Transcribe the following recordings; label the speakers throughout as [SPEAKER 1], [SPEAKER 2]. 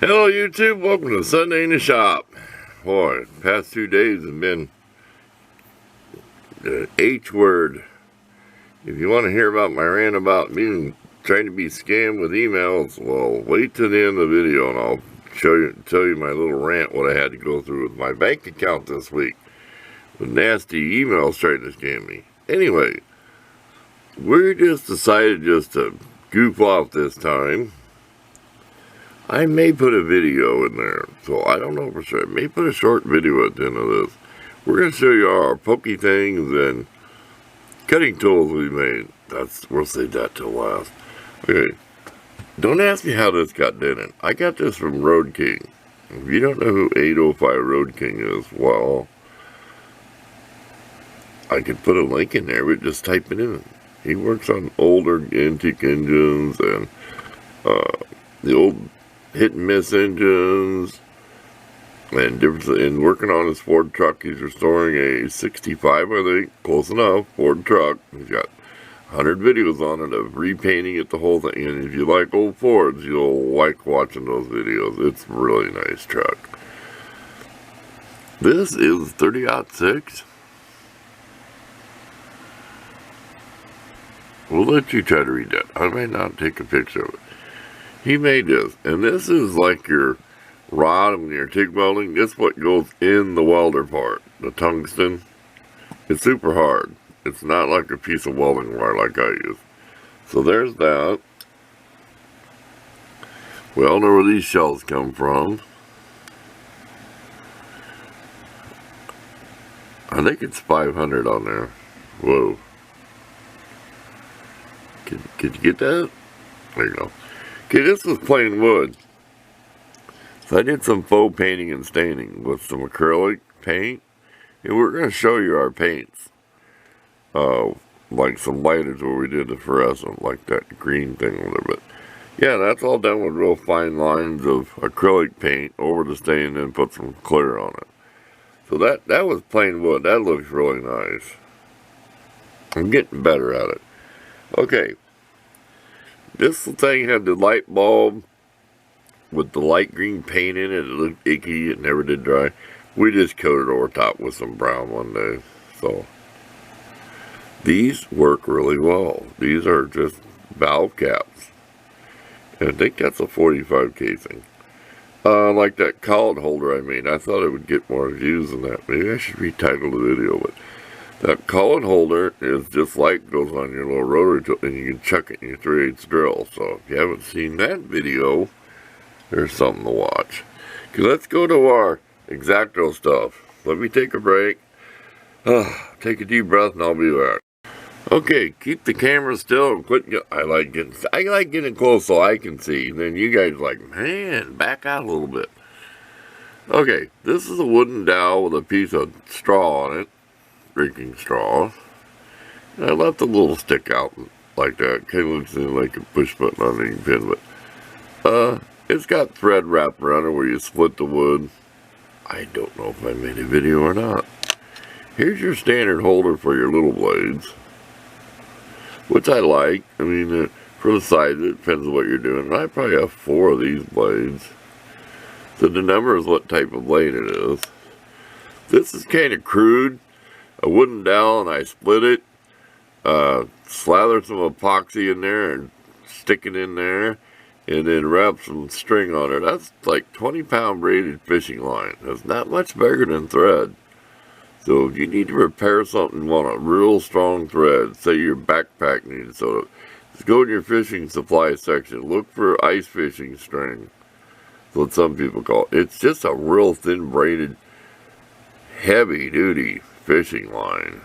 [SPEAKER 1] Hello YouTube, welcome to Sunday in the Shop. Boy, past 2 days have been the H word. If you want to hear about my rant about being trying to be scammed with emails, well, wait till the end of the video and I'll tell you my little rant what I had to go through with my bank account this week. With nasty emails trying to scam me. Anyway, we just decided just to goof off this time. I may put a video in there, so I don't know for sure. I may put a short video at the end of this. We're going to show you our pokey things and cutting tools we made. We'll save that till last. Okay, don't ask me how this got dented. I got this from Road King. If you don't know who 805 Road King is, well, I could put a link in there, but just type it in. He works on older antique engines and the old hit-and-miss engines, and working on his Ford truck. He's restoring a 65, I think, close enough, Ford truck. He's got 100 videos on it of repainting it, the whole thing, and if you like old Fords, you'll like watching those videos. It's a really nice truck. This is 30-06. We'll let you try to read that. I may not take a picture of it. He made this, and this is like your rod when you're TIG welding. This is what goes in the welder part, the tungsten. It's super hard. It's not like a piece of welding wire like I use. So there's that. We all know where these shells come from. I think it's 500 on there. Whoa. Could you get that? There you go. Okay, this was plain wood. So I did some faux painting and staining with some acrylic paint. And we're going to show you our paints. Like some lighters where we did the fluorescent, like that green thing or whatever. But yeah, that's all done with real fine lines of acrylic paint over the stain and then put some clear on it. So that was plain wood. That looks really nice. I'm getting better at it. Okay. This thing had the light bulb with the light green paint in it. It looked icky. It never did dry. We just coated over top with some brown one day. So these work really well. These are just valve caps. And I think that's a 45 casing. Like that collet holder I made. I thought it would get more views than that. Maybe I should retitle the video, but that collet holder is just like goes on your little rotary tool, and you can chuck it in your 3/8 drill. So if you haven't seen that video, there's something to watch. Okay, let's go to our X-Acto stuff. Let me take a break. Take a deep breath, and I'll be back. Okay, keep the camera still and quit. I like getting close so I can see. And then you guys like, man, back out a little bit. Okay, this is a wooden dowel with a piece of straw on it. Drinking straw. And I left a little stick out like that. Kind of looks like a push button on any pin, but it's got thread wrapped around it where you split the wood. I don't know if I made a video or not. Here's your standard holder for your little blades, which I like. I mean, for the size, it depends on what you're doing. I probably have 4 of these blades. So the number is what type of blade it is. This is kind of crude. A wooden dowel, and I split it, slather some epoxy in there and stick it in there, and then wrap some string on it. That's like 20-pound braided fishing line. That's not much bigger than thread. So if you need to repair something, you want a real strong thread, say your backpack needs so just go in your fishing supply section, look for ice fishing string. That's what some people call it. It's just a real thin braided, heavy duty fishing line.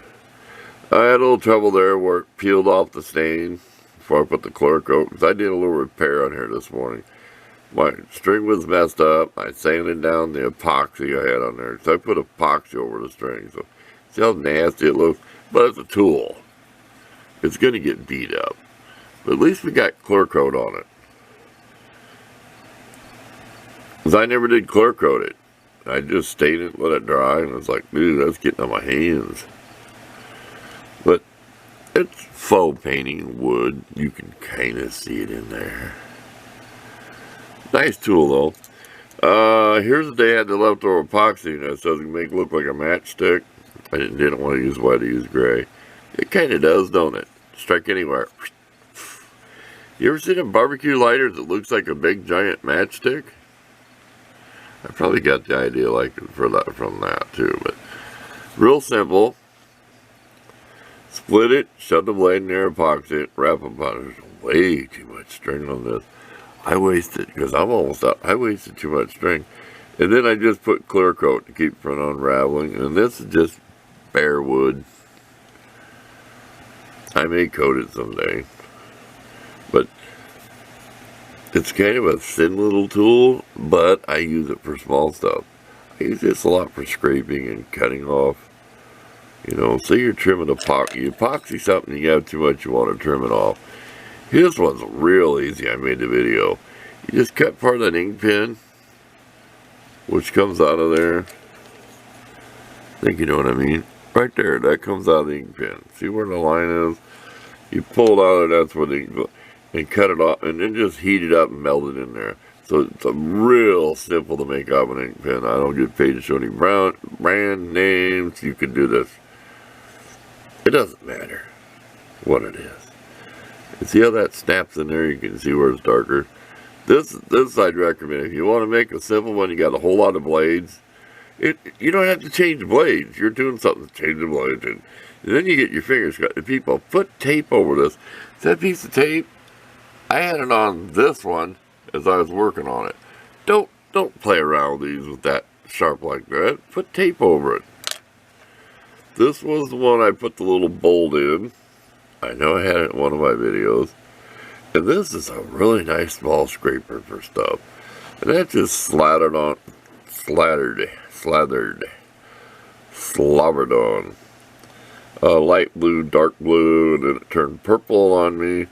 [SPEAKER 1] I had a little trouble there where it peeled off the stain before I put the clear coat, because I did a little repair on here this morning. My string was messed up. I sanded down the epoxy I had on there, so I put epoxy over the string. So see how nasty it looks? But it's a tool. It's going to get beat up. But at least we got clear coat on it. Because I never did clear coat it. I just stained it, let it dry, and it's like, dude, that's getting on my hands. But it's faux painting wood. You can kind of see it in there. Nice tool, though. Here's the day I had the leftover epoxy, and it says it can make it look like a matchstick. I didn't want to use white, I used gray. It kind of does, don't it? Strike anywhere. You ever seen a barbecue lighter that looks like a big giant matchstick? I probably got the idea from that too, but real simple. Split it, shove the blade in there, epoxy it, wrap up on it. There's way too much string on this. I wasted, because I'm almost out, I wasted too much string. And then I just put clear coat to keep from unraveling, and this is just bare wood. I may coat it someday, but it's kind of a thin little tool, but I use it for small stuff. I use this a lot for scraping and cutting off. You know, say you're trimming epoxy. You epoxy something, you have too much, you want to trim it off. This one's real easy. I made the video. You just cut part of that ink pen, which comes out of there. I think you know what I mean. Right there, that comes out of the ink pen. See where the line is? You pull it out of there, that's where the ink, and cut it off, and then just heat it up and melt it in there. So it's a real simple to make up an ink pen. I don't get paid to show any brand names. You can do this. It doesn't matter what it is. You see how that snaps in there? You can see where it's darker. This I'd recommend. If you want to make a simple one, you got a whole lot of blades. You don't have to change blades. You're doing something to change the blades. And then you get your fingers cut. And people put tape over this. That piece of tape, I had it on this one as I was working on it. Don't play around with these with that sharp like that. Put tape over it. This was the one I put the little bolt in. I know I had it in one of my videos. And this is a really nice small scraper for stuff. And that just slobbered on. Light blue, dark blue, and then it turned purple on me.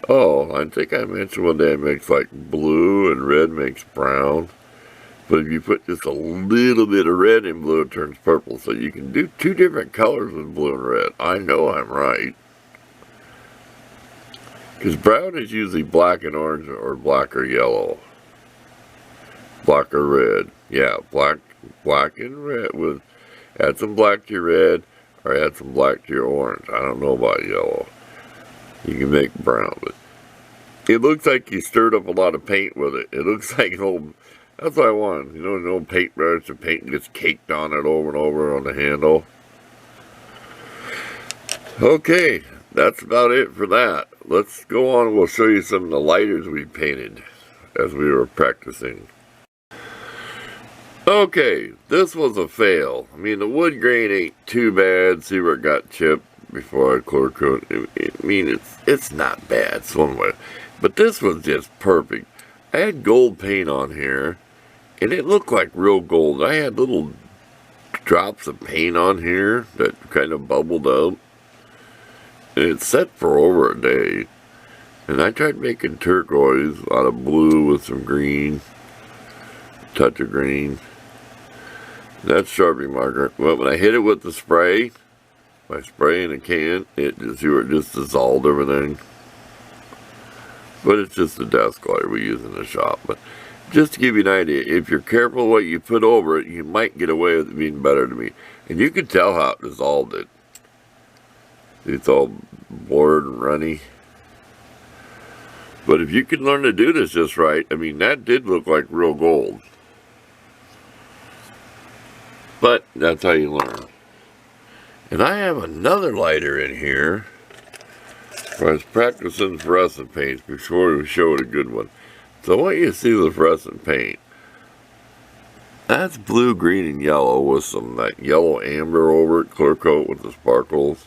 [SPEAKER 1] Oh, I think I mentioned one day it makes like blue and red makes brown. But if you put just a little bit of red in blue, it turns purple. So you can do two different colors with blue and red. I know I'm right. Because brown is usually black and orange or black or yellow. Black or red. Yeah, black and red. Add some black to your red or add some black to your orange. I don't know about yellow. You can make brown, but it looks like you stirred up a lot of paint with it. It looks like an old, that's what I want. You know, an old paintbrush, the paint gets caked on it over and over on the handle. Okay, that's about it for that. Let's go on. We'll show you some of the lighters we painted as we were practicing. Okay, this was a fail. I mean, the wood grain ain't too bad. See where it got chipped before I clear coat. I mean, it's not bad. It's one way. But this was just perfect. I had gold paint on here, and it looked like real gold. I had little drops of paint on here that kind of bubbled up. And it set for over a day. And I tried making turquoise out of blue with some green. Touch of green. That's Sharpie marker. But when I hit it with the spray, my spray in a can, it just dissolved everything. But it's just a desk lighter we use in the shop. But just to give you an idea, if you're careful what you put over it, you might get away with it being better to me. And you can tell how it dissolved it. It's all blurred and runny. But if you can learn to do this just right, I mean, that did look like real gold. But that's how you learn. And I have another lighter in here. I was practicing fluorescent paints before we showed a good one. So I want you to see the fluorescent paint. That's blue, green, and yellow with some that yellow amber over it, clear coat with the sparkles.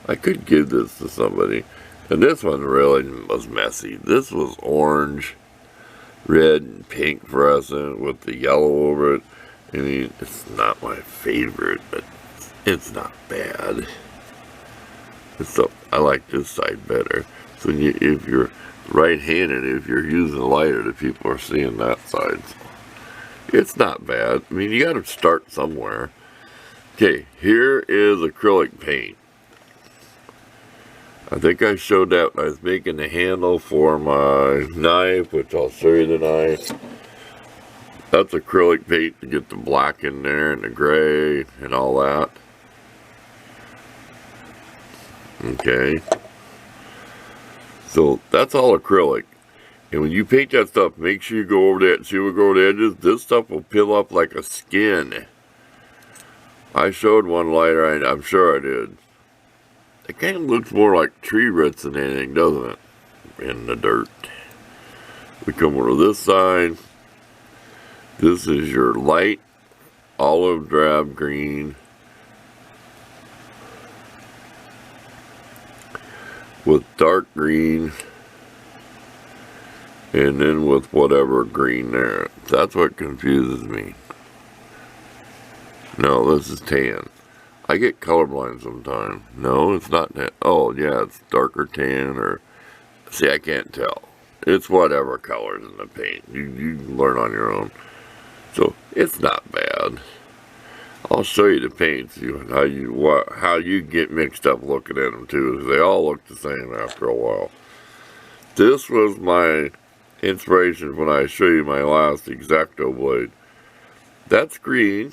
[SPEAKER 1] I could give this to somebody. And this one really was messy. This was orange, red, and pink fluorescent with the yellow over it. I mean, it's not my favorite, but it's not bad. I like this side better. So if you're right-handed, if you're using a lighter, the people are seeing that side. So it's not bad. I mean, you got to start somewhere. Okay, here is acrylic paint. I think I showed that when I was making the handle for my knife, which I'll show you the knife. That's acrylic paint to get the black in there and the gray and all that. Okay. So that's all acrylic. And when you paint that stuff, make sure you go over that. See, we go over the edges. This stuff will peel up like a skin. I showed one lighter. I'm sure I did. It kind of looks more like tree roots than anything, doesn't it? In the dirt. We come over to this side. This is your light olive drab green with dark green, and then with whatever green there. That's what confuses me. No, this is tan. I get colorblind sometimes. No, it's not that. Oh, yeah, it's darker tan or... See, I can't tell. It's whatever colors in the paint. You can learn on your own. So, it's not bad. I'll show you the paints, how you get mixed up looking at them, too. Because they all look the same after a while. This was my inspiration when I show you my last X-Acto blade. That's green.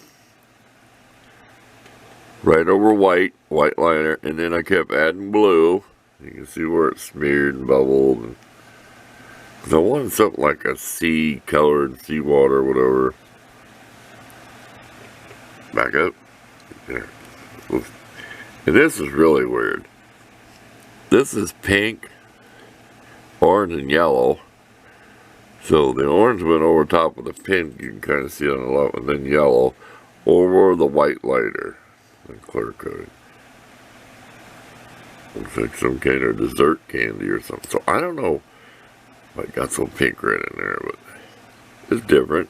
[SPEAKER 1] Right over white liner, and then I kept adding blue. You can see where it's smeared and bubbled. And I wanted something like a sea colored seawater, whatever. Back up. There. And this is really weird. This is pink, orange, and yellow. So the orange went over top of the pink, you can kind of see on the left, and then yellow over the white lighter. And clear coated. Looks like some kind of dessert candy or something. So I don't know if I got some pink red in there, but it's different.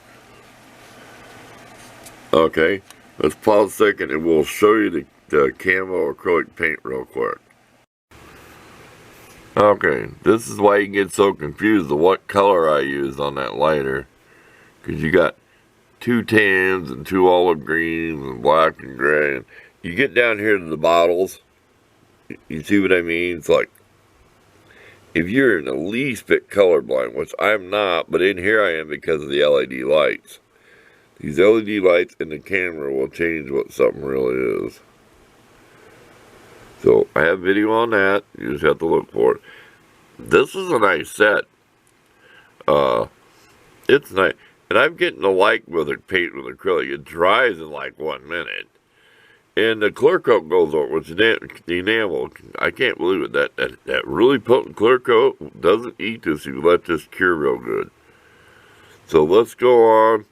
[SPEAKER 1] Okay, let's pause a second and we'll show you the Camo acrylic paint real quick. Okay, this is why you get so confused of what color I use on that lighter. Because you got 2 tans and 2 olive greens and black and gray. And you get down here to the bottles, you see what I mean? It's like, if you're in the least bit colorblind, which I'm not, but in here I am because of the LED lights. These LED lights in the camera will change what something really is. So I have video on that. You just have to look for it. This is a nice set. It's nice. And I'm getting to like with it paint with acrylic. It dries in like 1 minute. And the clear coat goes over, which is the enamel. I can't believe it. That really potent clear coat doesn't eat this. You let this cure real good. So let's go on.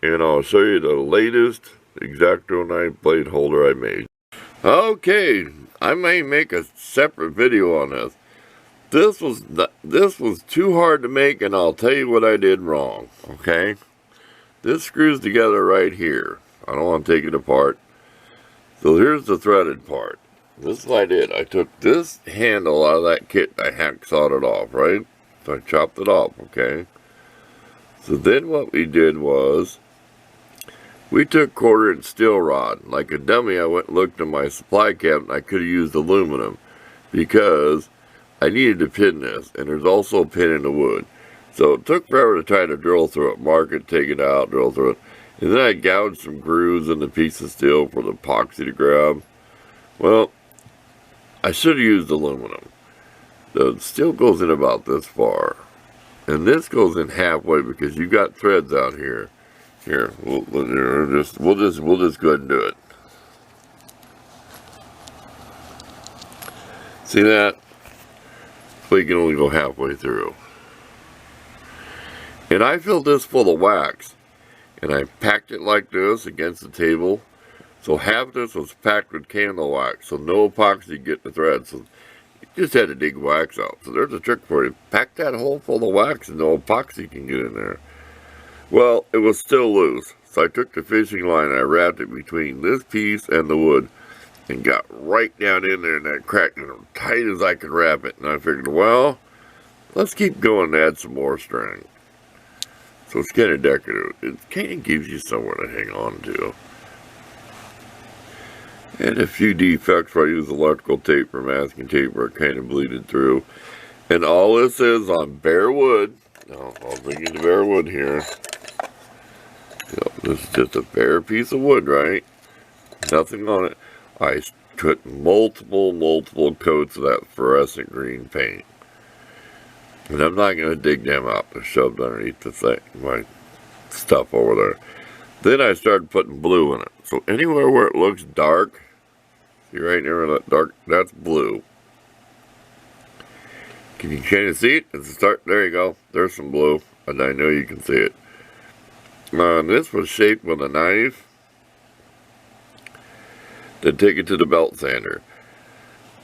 [SPEAKER 1] And I'll show you the latest X-Acto knife blade holder I made. Okay. I may make a separate video on this. This was too hard to make, and I'll tell you what I did wrong, okay? This screws together right here. I don't want to take it apart. So here's the threaded part. This is what I did. I took this handle out of that kit. I hacksawed it off, right? So I chopped it off, okay? So then what we did was, we took 1/4-inch steel rod. Like a dummy, I went and looked in my supply cabinet. I could have used aluminum because I needed to pin this, and there's also a pin in the wood. So it took forever to try to drill through it, mark it, take it out, drill through it. And then I gouged some grooves in the piece of steel for the epoxy to grab. Well, I should have used aluminum. The steel goes in about this far. And this goes in halfway because you got threads out here. Here, we'll just go ahead and do it. See that? So you can only go halfway through. And I filled this full of wax. And I packed it like this against the table. So half of this was packed with candle wax. So no epoxy get the thread. So you just had to dig wax out. So there's a trick for you. Pack that hole full of wax and no epoxy can get in there. Well, it was still loose, so I took the fishing line and I wrapped it between this piece and the wood and got right down in there and that cracked it as tight as I could wrap it. And I figured, well, let's keep going and add some more string. So it's kind of decorative. It kind of gives you somewhere to hang on to. And a few defects where I use electrical tape or masking tape where it kind of bleeded through. And all this is on bare wood. Now, I'll bring you the bare wood here. This is just a bare piece of wood, right? Nothing on it. I put multiple coats of that fluorescent green paint. And I'm not going to dig them out. They're shoved underneath the thing, my stuff over there. Then I started putting blue in it. So anywhere where it looks dark, see right there that dark, that's blue. Can you kind of see it? It's a start. There you go. There's some blue, and I know you can see it. This was shaped with a knife. Then take it to the belt sander.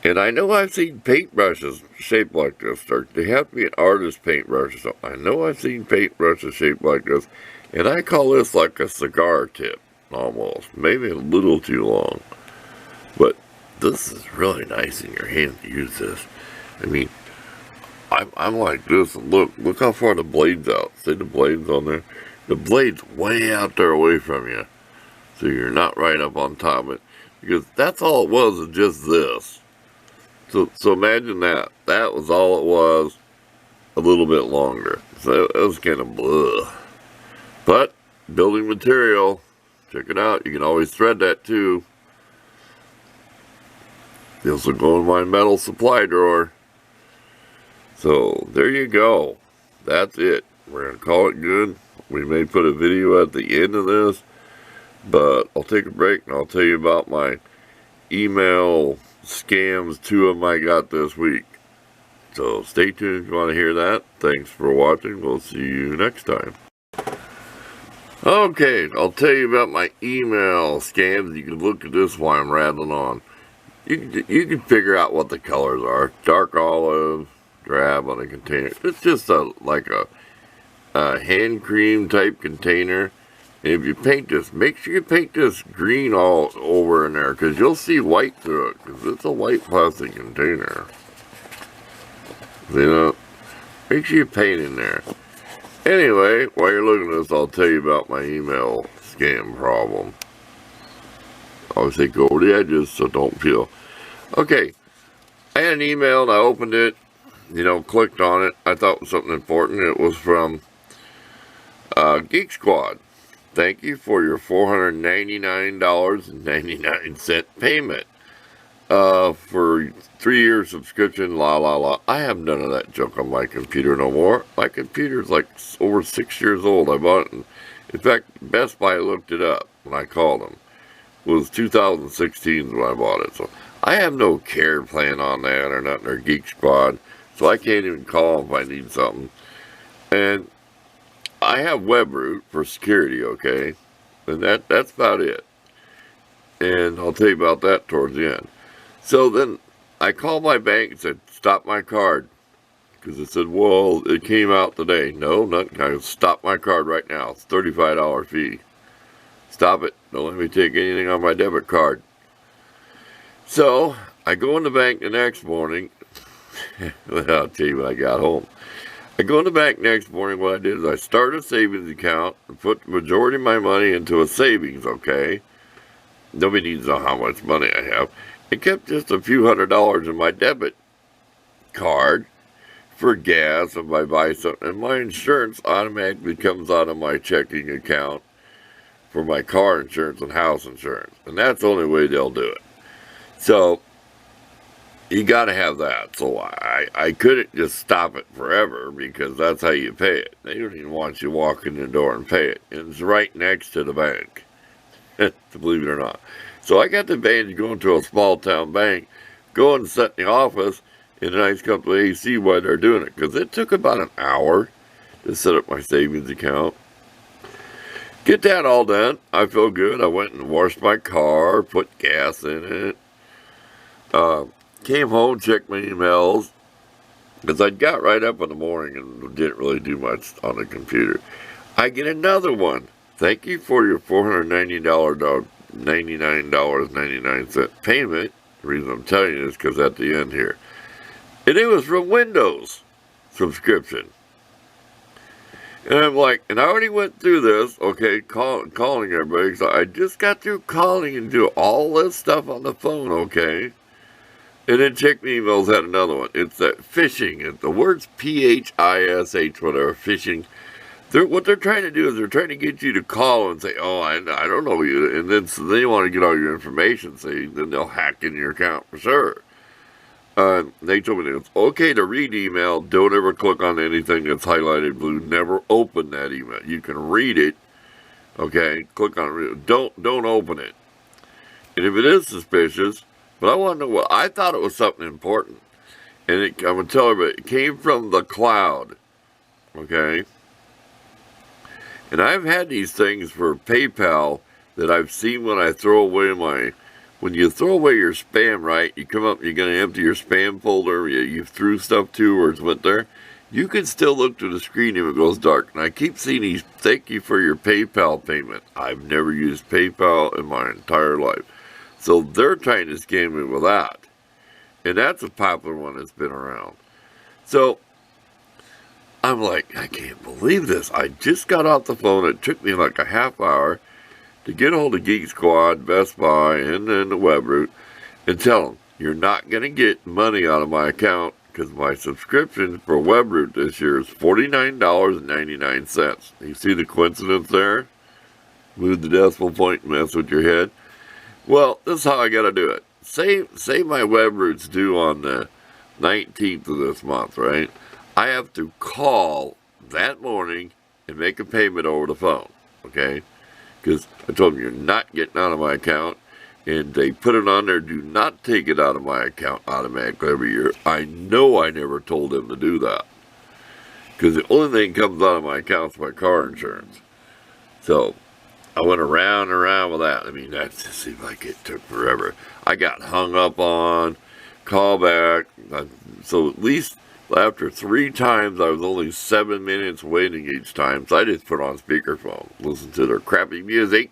[SPEAKER 1] And I know I've seen paintbrushes shaped like this. They have to be an artist paintbrush or something. I know I've seen paintbrushes shaped like this. And I call this like a cigar tip, almost. Maybe a little too long. But this is really nice in your hand to use this. I mean, I'm like this, and look how far the blade's out. See the blade's on there? The blade's way out there away from you. So you're not right up on top of it. Because that's all it was, is just this. So imagine that. That was all it was, a little bit longer. So it was kind of blah. But, building material, check it out. You can always thread that too. This will go in my metal supply drawer. So, there you go. That's it. We're going to call it good. We may put a video at the end of this. But I'll take a break and I'll tell you about my email scams, 2 of them I got this week. So stay tuned if you want to hear that. Thanks for watching. We'll see you next time. Okay, I'll tell you about my email scams. You can look at this while I'm rattling on. You can figure out what the colors are. Dark olive, drab on a container. It's just like a hand cream type container. And if you paint this, make sure you paint this green all over in there, because you'll see white through it, because it's a white plastic container. You know, make sure you paint in there. Anyway, while you're looking at this, I'll tell you about my email scam problem. Obviously, go over the edges, so don't peel. Okay, I had an email, and I opened it, clicked on it. I thought it was something important. It was from Geek Squad. Thank you for your $499.99 payment for 3-year subscription, la la la. I have none of that junk on my computer no more. My computer's like over 6 years old. I bought it. In fact, Best Buy looked it up when I called them. It was 2016 when I bought it. So I have no care plan on that or nothing, or Geek Squad. So I can't even call them if I need something. And I have WebRoot for security, okay? And that's about it. And I'll tell you about that towards the end. So then I called my bank and said, stop my card. Because it said, well, it came out today. No, nothing. I stop my card right now. It's $35 fee. Stop it. Don't let me take anything on my debit card. So I go in the bank the next morning. I'll tell you when I got home. I go in the bank next morning. What I did is I started a savings account and put the majority of my money into a savings, okay? Nobody needs to know how much money I have. I kept just a few $100s in my debit card for gas if I buy something. And my insurance automatically comes out of my checking account for my car insurance and house insurance. And that's the only way they'll do it. So you got to have that. So I couldn't just stop it forever, because that's how you pay it. They don't even want you to walk in the door and pay it. And it's right next to the bank, believe it or not. So I got the advantage of going to a small town bank, go and sit in the office in a nice couple of AC while they're doing it. Because it took about an hour to set up my savings account. Get that all done. I feel good. I went and washed my car, put gas in it. Came home, checked my emails, because I got right up in the morning and didn't really do much on the computer. I get another one. Thank you for your $499.99 payment. The reason I'm telling you is because at the end here. And it was from Windows subscription. And I'm like, and I already went through this, okay, calling everybody. So I just got through calling and doing all this stuff on the phone, okay? And then check my emails, had another one. It's that phishing. The word's P-H-I-S-H, whatever, phishing. what they're trying to do is they're trying to get you to call and say, oh, I don't know you. And then so they want to get all your information. See, then they'll hack in your account for sure. They told me that it's okay to read email. Don't ever click on anything that's highlighted blue. Never open that email. You can read it. Okay, click on it. Don't open it. And if it is suspicious, but I want to know what, I thought it was something important. And I'm going to tell everybody, it came from the cloud. Okay? And I've had these things for PayPal that I've seen when I throw away when you throw away your spam, right? You come up, you're going to empty your spam folder, you threw stuff to or it's went there. You can still look to the screen if it goes dark. And I keep seeing these, thank you for your PayPal payment. I've never used PayPal in my entire life. So they're trying to scam me with that. And that's a popular one that's been around. So I'm like, I can't believe this. I just got off the phone. It took me like a half hour to get hold of Geek Squad, Best Buy, and then the Webroot, and tell them, you're not going to get money out of my account because my subscription for Webroot this year is $49.99. You see the coincidence there? Move the decimal point and mess with your head. Well, this is how I got to do it. Say my Webroot's due on the 19th of this month, right? I have to call that morning and make a payment over the phone, okay? Because I told them you're not getting out of my account, and they put it on there, do not take it out of my account automatically every year. I know I never told them to do that. Because the only thing that comes out of my account is my car insurance. So I went around and around with that. I mean, that just seemed like it took forever. I got hung up on, call back. So at least after 3 times, I was only 7 minutes waiting each time. So I just put on speakerphone, listen to their crappy music.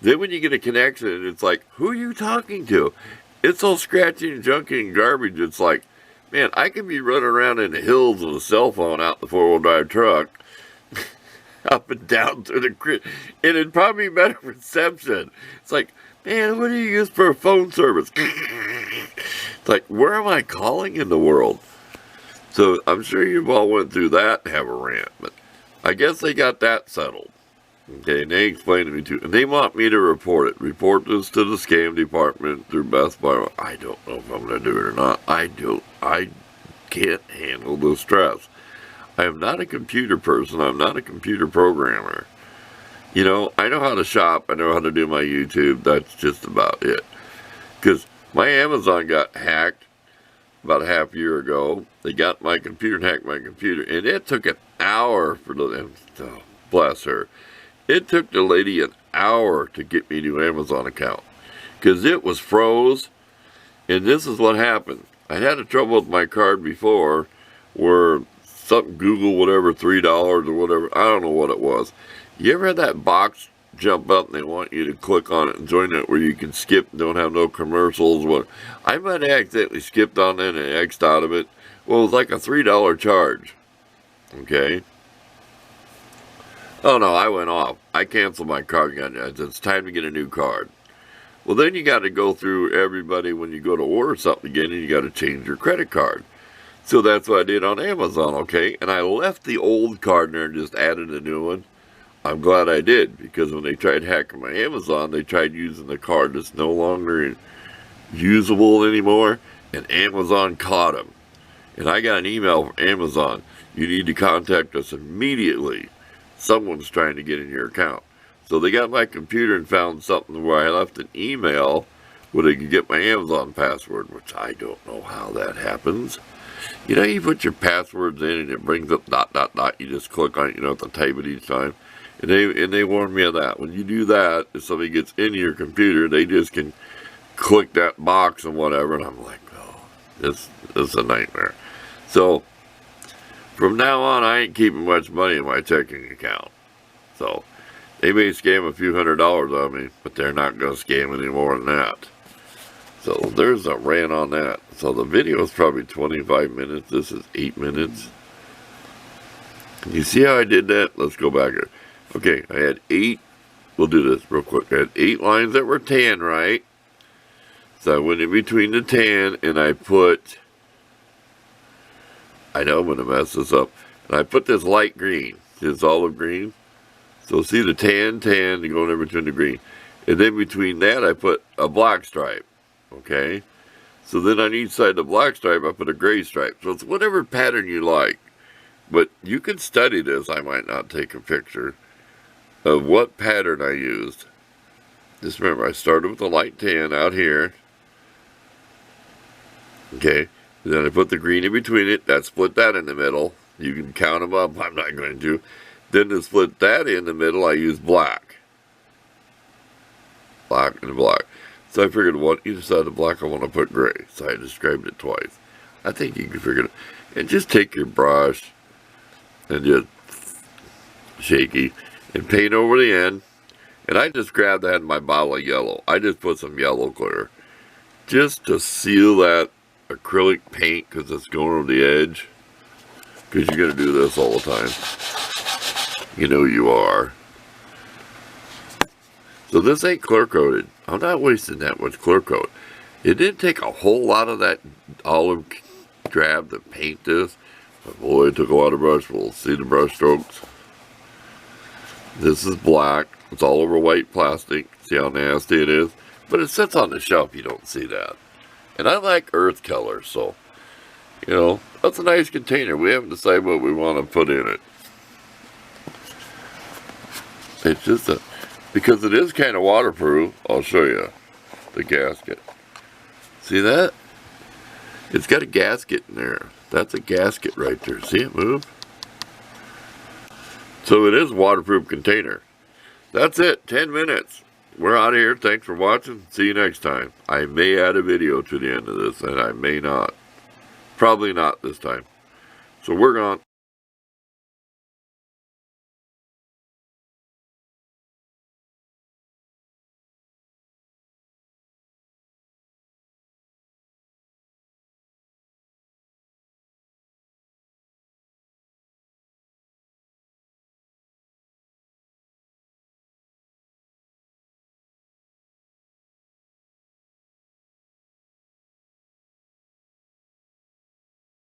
[SPEAKER 1] Then when you get a connection, it's like, who are you talking to? It's all scratchy and junky and garbage. It's like, man, I could be running around in the hills with a cell phone out the 4-wheel drive truck, up and down through the grid, and it'd probably be better reception. It's like, man, what do you use for a phone service? It's like, where am I calling in the world? So I'm sure you've all went through that and have a rant, but I guess they got that settled. Okay, and they explained to me too, and they want me to report it. Report this to the scam department through Best Buy. I don't know if I'm going to do it or not. I can't handle the stress. I am not a computer person. I'm not a computer programmer. You know, I know how to shop. I know how to do my YouTube. That's just about it. Because my Amazon got hacked about a half year ago. They got my computer and hacked my computer. And it took an hour for them. Oh, bless her. It took the lady an hour to get me to Amazon account. Because it was froze. And this is what happened. I had a trouble with my card before where something Google whatever, $3 or whatever. I don't know what it was. You ever had that box jump up and they want you to click on it and join it where you can skip and don't have no commercials? What? I might have accidentally skipped on it and X'd out of it. Well, it was like a $3 charge. Okay. Oh no, I went off. I canceled my card. It's time to get a new card. Well, then you got to go through everybody when you go to order something again, and you got to change your credit card. So that's what I did on Amazon, okay? And I left the old card there and just added a new one. I'm glad I did, because when they tried hacking my Amazon, they tried using the card that's no longer usable anymore, and Amazon caught them. And I got an email from Amazon. You need to contact us immediately. Someone's trying to get in your account. So they got my computer and found something where I left an email where they could get my Amazon password, which I don't know how that happens. You know, you put your passwords in and it brings up ... You just click on it, you don't have to type it each time. And they warned me of that. When you do that, if somebody gets into your computer, they just can click that box and whatever. And I'm like, oh, this is a nightmare. So from now on, I ain't keeping much money in my checking account. So they may scam a few $100s on me, but they're not going to scam any more than that. So there's a rant on that. So the video is probably 25 minutes. This is 8 minutes. You see how I did that? Let's go back here. Okay, I had 8. We'll do this real quick. I had 8 lines that were tan, right? So I went in between the tan and I put... I know I'm going to mess this up. And I put this light green. It's olive green. So see the tan going in between the green. And then between that I put a black stripe. Okay? So then on each side of the black stripe I put a gray stripe. So it's whatever pattern you like. But you can study this. I might not take a picture of what pattern I used. Just remember, I started with a light tan out here. Okay? And then I put the green in between it. That split that in the middle. You can count them up. I'm not going to. Then to split that in the middle, I used black. Black and black. So I figured on either side of the black I want to put gray. So I described it twice. I think you can figure it out. And just take your brush and just shaky and paint over the end. And I just grabbed that in my bottle of yellow. I just put some yellow clear just to seal that acrylic paint because it's going over the edge. Because you're going to do this all the time. You know you are. So this ain't clear coated. I'm not wasting that much clear coat. It didn't take a whole lot of that olive drab to paint this. But boy, it took a lot of brush. We'll see the brush strokes. This is black. It's all over white plastic. See how nasty it is? But it sits on the shelf. You don't see that. And I like earth color, so, you know, that's a nice container. We haven't decided what we want to put in it. It's just because it is kind of waterproof. I'll show you the gasket. See that? It's got a gasket in there. That's a gasket right there. See it move? So it is a waterproof container. That's it. 10 minutes. We're out of here. Thanks for watching. See you next time. I may add a video to the end of this, and I may not. Probably not this time. So we're gone.